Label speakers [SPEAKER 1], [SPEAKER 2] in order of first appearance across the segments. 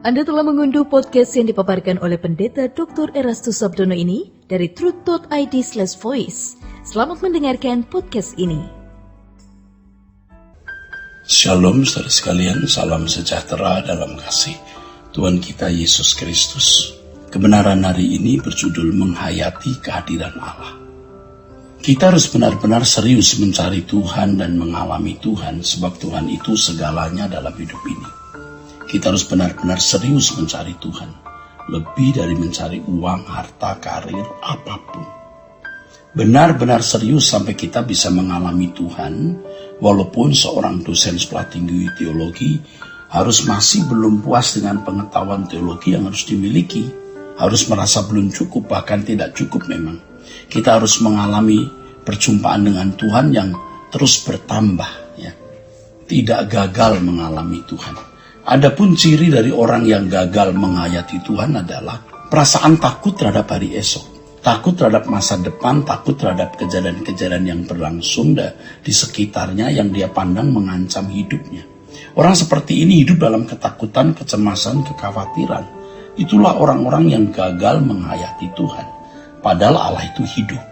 [SPEAKER 1] Anda telah mengunduh podcast yang dipaparkan oleh Pendeta Dr. Erastus Sabdono ini dari truth.id/voice. Selamat mendengarkan podcast ini.
[SPEAKER 2] Shalom saudara sekalian, salam sejahtera dalam kasih Tuhan kita Yesus Kristus. Kebenaran hari ini berjudul menghayati kehadiran Allah. Kita harus benar-benar serius mencari Tuhan dan mengalami Tuhan, sebab Tuhan itu segalanya dalam hidup ini. Kita harus benar-benar serius mencari Tuhan, lebih dari mencari uang, harta, karir, apapun. Benar-benar serius sampai kita bisa mengalami Tuhan, walaupun seorang dosen sekolah tinggi teologi harus masih belum puas dengan pengetahuan teologi yang harus dimiliki, harus merasa belum cukup, bahkan tidak cukup memang. Kita harus mengalami perjumpaan dengan Tuhan yang terus bertambah, ya. Tidak gagal mengalami Tuhan. Adapun ciri dari orang yang gagal menghayati Tuhan adalah perasaan takut terhadap hari esok, takut terhadap masa depan, takut terhadap kejadian-kejadian yang berlangsung di sekitarnya yang dia pandang mengancam hidupnya. Orang seperti ini hidup dalam ketakutan, kecemasan, kekhawatiran. Itulah orang-orang yang gagal menghayati Tuhan. Padahal Allah itu hidup,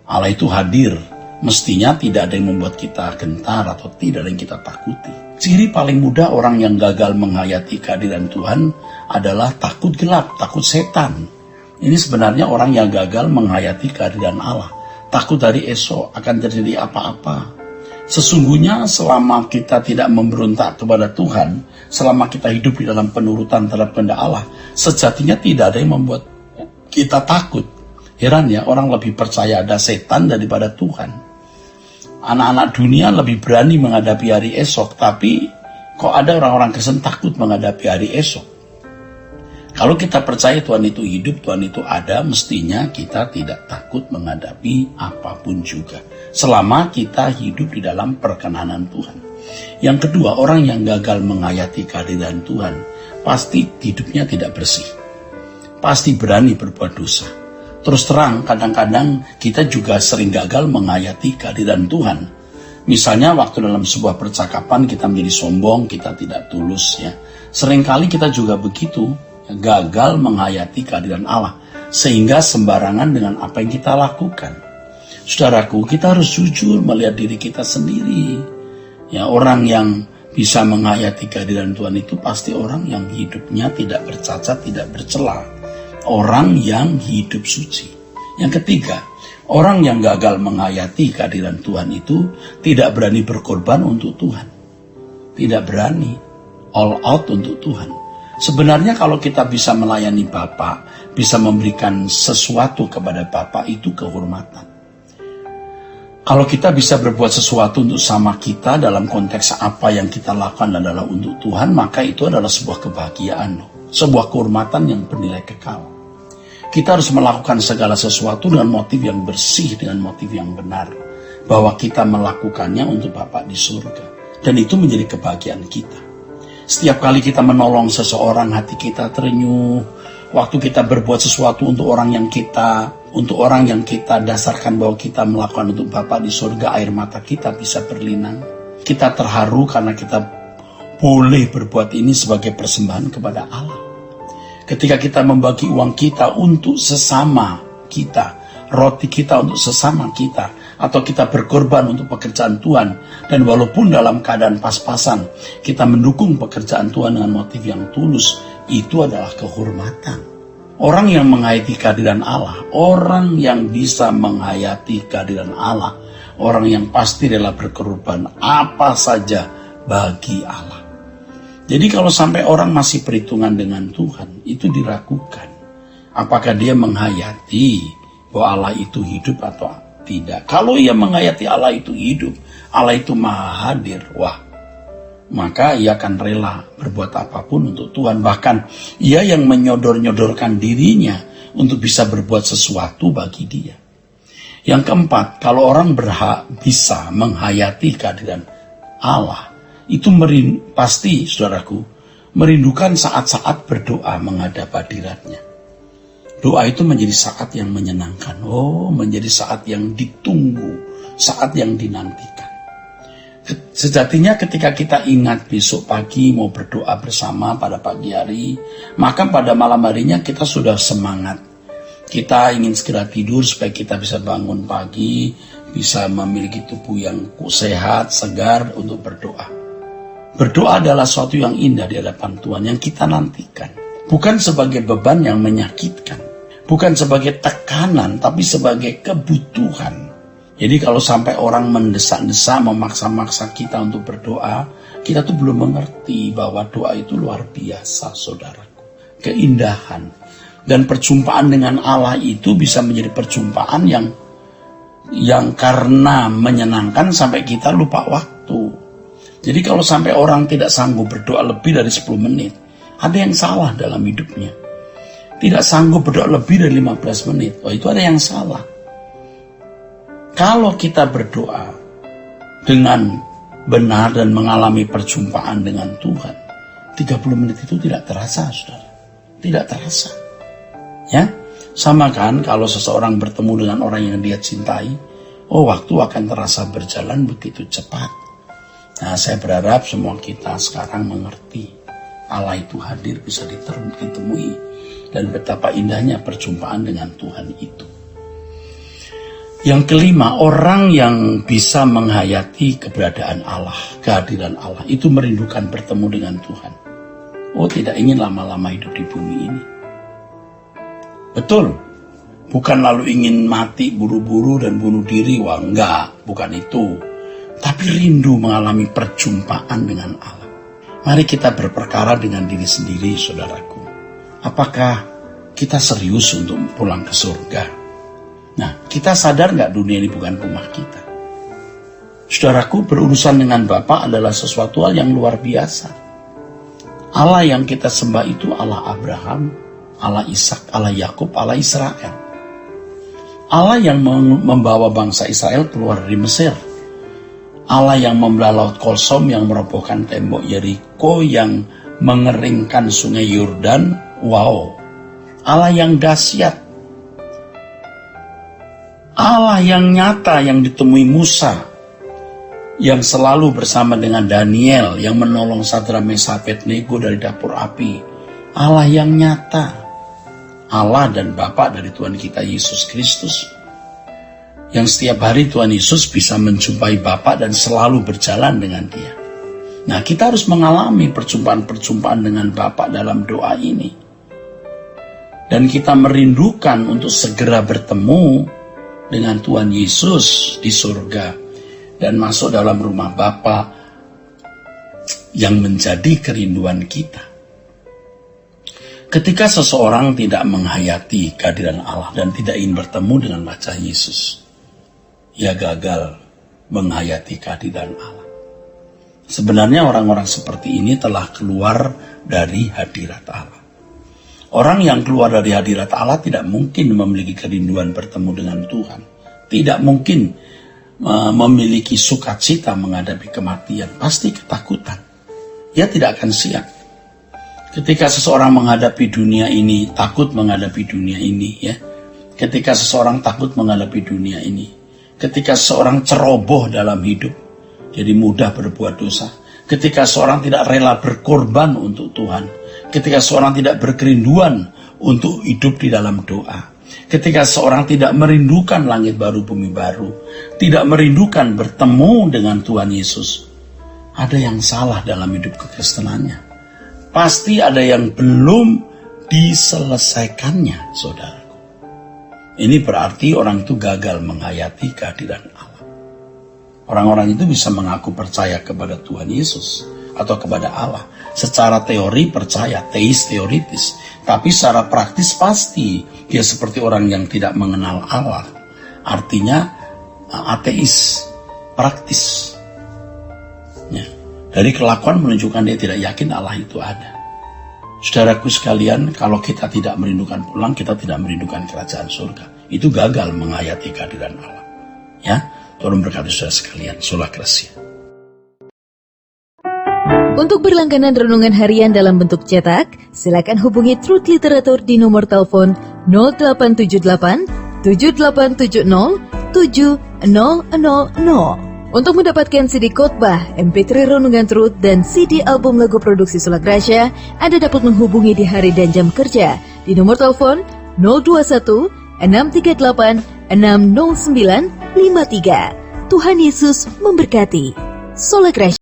[SPEAKER 2] Allah itu hadir. Mestinya tidak ada yang membuat kita gentar atau tidak ada yang kita takuti. Ciri paling mudah orang yang gagal menghayati kehadiran Tuhan adalah takut gelap, takut setan. Ini sebenarnya orang yang gagal menghayati kehadiran Allah. Takut dari esok akan terjadi apa-apa. Sesungguhnya selama kita tidak memberontak kepada Tuhan, selama kita hidup di dalam penurutan terhadap kehendak Allah, sejatinya tidak ada yang membuat kita takut. Heran ya, orang lebih percaya ada setan daripada Tuhan. Anak-anak dunia lebih berani menghadapi hari esok, tapi kok ada orang-orang Kristen takut menghadapi hari esok? Kalau kita percaya Tuhan itu hidup, Tuhan itu ada, mestinya kita tidak takut menghadapi apapun juga, selama kita hidup di dalam perkenanan Tuhan. Yang kedua, orang yang gagal menghayati kehadiran Tuhan, pasti hidupnya tidak bersih, pasti berani berbuat dosa. Terus terang, kadang-kadang kita juga sering gagal menghayati kehadiran Tuhan. Misalnya waktu dalam sebuah percakapan kita menjadi sombong, kita tidak tulus, ya. Seringkali kita juga begitu, gagal menghayati kehadiran Allah, sehingga sembarangan dengan apa yang kita lakukan. Saudaraku, kita harus jujur melihat diri kita sendiri. Ya, orang yang bisa menghayati kehadiran Tuhan itu pasti orang yang hidupnya tidak bercacat, tidak bercela. Orang yang hidup suci. Yang ketiga, orang yang gagal menghayati kehadiran Tuhan itu tidak berani berkorban untuk Tuhan. Tidak berani all out untuk Tuhan. Sebenarnya kalau kita bisa melayani Bapa, bisa memberikan sesuatu kepada Bapa, itu kehormatan. Kalau kita bisa berbuat sesuatu untuk sama kita dalam konteks apa yang kita lakukan adalah untuk Tuhan, maka itu adalah sebuah kebahagiaan, sebuah kehormatan yang bernilai kekal. Kita harus melakukan segala sesuatu dengan motif yang bersih, dengan motif yang benar, bahwa kita melakukannya untuk Bapa di surga, dan itu menjadi kebahagiaan kita. Setiap kali kita menolong seseorang, hati kita terenyuh. Waktu kita berbuat sesuatu untuk orang yang kita dasarkan bahwa kita melakukan untuk Bapa di surga, air mata kita bisa berlinang. Kita terharu karena kita boleh berbuat ini sebagai persembahan kepada Allah. Ketika kita membagi uang kita untuk sesama kita, roti kita untuk sesama kita, atau kita berkorban untuk pekerjaan Tuhan, dan walaupun dalam keadaan pas-pasan, kita mendukung pekerjaan Tuhan dengan motif yang tulus, itu adalah kehormatan. Orang yang menghayati kehadiran Allah, orang yang bisa menghayati kehadiran Allah, orang yang pasti rela berkorban apa saja bagi Allah. Jadi kalau sampai orang masih perhitungan dengan Tuhan, itu diragukan. Apakah dia menghayati bahwa Allah itu hidup atau tidak? Kalau ia menghayati Allah itu hidup, Allah itu maha hadir, maka ia akan rela berbuat apapun untuk Tuhan. Bahkan ia yang menyodor-nyodorkan dirinya untuk bisa berbuat sesuatu bagi dia. Yang keempat, kalau orang bisa menghayati kehadiran Allah, itu pasti, saudaraku, merindukan saat-saat berdoa menghadap hadiratnya. Doa itu menjadi saat yang menyenangkan. Menjadi saat yang ditunggu, saat yang dinantikan. Sejatinya ketika kita ingat besok pagi mau berdoa bersama pada pagi hari, maka pada malam harinya kita sudah semangat. Kita ingin segera tidur supaya kita bisa bangun pagi, bisa memiliki tubuh yang sehat, segar untuk berdoa. Berdoa adalah sesuatu yang indah di hadapan Tuhan yang kita nantikan. Bukan sebagai beban yang menyakitkan, bukan sebagai tekanan, tapi sebagai kebutuhan. Jadi kalau sampai orang mendesak-desak, memaksa-maksa kita untuk berdoa, kita tuh belum mengerti bahwa doa itu luar biasa, saudaraku. Keindahan. Dan perjumpaan dengan Allah itu bisa menjadi perjumpaan yang karena menyenangkan sampai kita lupa waktu. Jadi kalau sampai orang tidak sanggup berdoa lebih dari 10 menit, ada yang salah dalam hidupnya. Tidak sanggup berdoa lebih dari 15 menit, itu ada yang salah. Kalau kita berdoa dengan benar dan mengalami perjumpaan dengan Tuhan, 30 menit itu tidak terasa, saudara. Tidak terasa. Ya, sama kan kalau seseorang bertemu dengan orang yang dia cintai, waktu akan terasa berjalan begitu cepat. Nah, saya berharap semua kita sekarang mengerti Allah itu hadir bisa ditemui dan betapa indahnya perjumpaan dengan Tuhan itu. Yang kelima, orang yang bisa menghayati keberadaan Allah, kehadiran Allah, itu merindukan bertemu dengan Tuhan. Tidak ingin lama-lama hidup di bumi ini. Betul, bukan lalu ingin mati buru-buru dan bunuh diri, enggak, bukan itu. Tapi rindu mengalami perjumpaan dengan Allah. Mari kita berperkara dengan diri sendiri, saudaraku. Apakah kita serius untuk pulang ke surga? Nah, kita sadar nggak dunia ini bukan rumah kita? Saudaraku, berurusan dengan Bapa adalah sesuatu hal yang luar biasa. Allah yang kita sembah itu Allah Abraham, Allah Ishak, Allah Yakub, Allah Israel. Allah yang membawa bangsa Israel keluar dari Mesir. Allah yang membelah Laut Kolsom, yang merobohkan tembok Yeriko, yang mengeringkan sungai Yordan. Wow, Allah yang dahsyat. Allah yang nyata yang ditemui Musa, yang selalu bersama dengan Daniel, yang menolong Sadrak Mesak Abednego dari dapur api. Allah yang nyata, Allah dan Bapa dari Tuhan kita Yesus Kristus, yang setiap hari Tuhan Yesus bisa menjumpai Bapa dan selalu berjalan dengan Dia. Nah, kita harus mengalami perjumpaan-perjumpaan dengan Bapa dalam doa ini. Dan kita merindukan untuk segera bertemu dengan Tuhan Yesus di surga dan masuk dalam rumah Bapa yang menjadi kerinduan kita. Ketika seseorang tidak menghayati kehadiran Allah dan tidak ingin bertemu dengan wajah Yesus, ia gagal menghayati kehadiran Allah. Sebenarnya orang-orang seperti ini telah keluar dari hadirat Allah. Orang yang keluar dari hadirat Allah tidak mungkin memiliki kerinduan bertemu dengan Tuhan. Tidak mungkin memiliki sukacita menghadapi kematian. Pasti ketakutan. Ia tidak akan siap. Ketika seseorang menghadapi dunia ini, takut menghadapi dunia ini, ya. Ketika seseorang takut menghadapi dunia ini. Ketika seseorang ceroboh dalam hidup, jadi mudah berbuat dosa. Ketika seseorang tidak rela berkorban untuk Tuhan. Ketika seorang tidak berkerinduan untuk hidup di dalam doa. Ketika seorang tidak merindukan langit baru, bumi baru. Tidak merindukan bertemu dengan Tuhan Yesus. Ada yang salah dalam hidup kekristenannya. Pasti ada yang belum diselesaikannya, saudaraku. Ini berarti orang itu gagal menghayati kehadiran Allah. Orang-orang itu bisa mengaku percaya kepada Tuhan Yesus atau kepada Allah. Secara teori percaya, teoritis. Tapi secara praktis pasti dia seperti orang yang tidak mengenal Allah. Artinya ateis, praktis. Ya. Dari kelakuan menunjukkan dia tidak yakin Allah itu ada. Saudaraku sekalian, kalau kita tidak merindukan pulang, kita tidak merindukan kerajaan surga. Itu gagal menghayati kehadiran Allah. Ya, tolong berkati saudara sekalian. Sola Gracia.
[SPEAKER 1] Untuk berlangganan renungan harian dalam bentuk cetak, silakan hubungi Truth Literatur di nomor telepon 0878 7870 7000. Untuk mendapatkan CD khotbah, MP3 Renungan Truth, dan CD album lagu produksi Sola Gracia, Anda dapat menghubungi di hari dan jam kerja di nomor telepon 021 638 60953. Tuhan Yesus memberkati. Sola Gracia.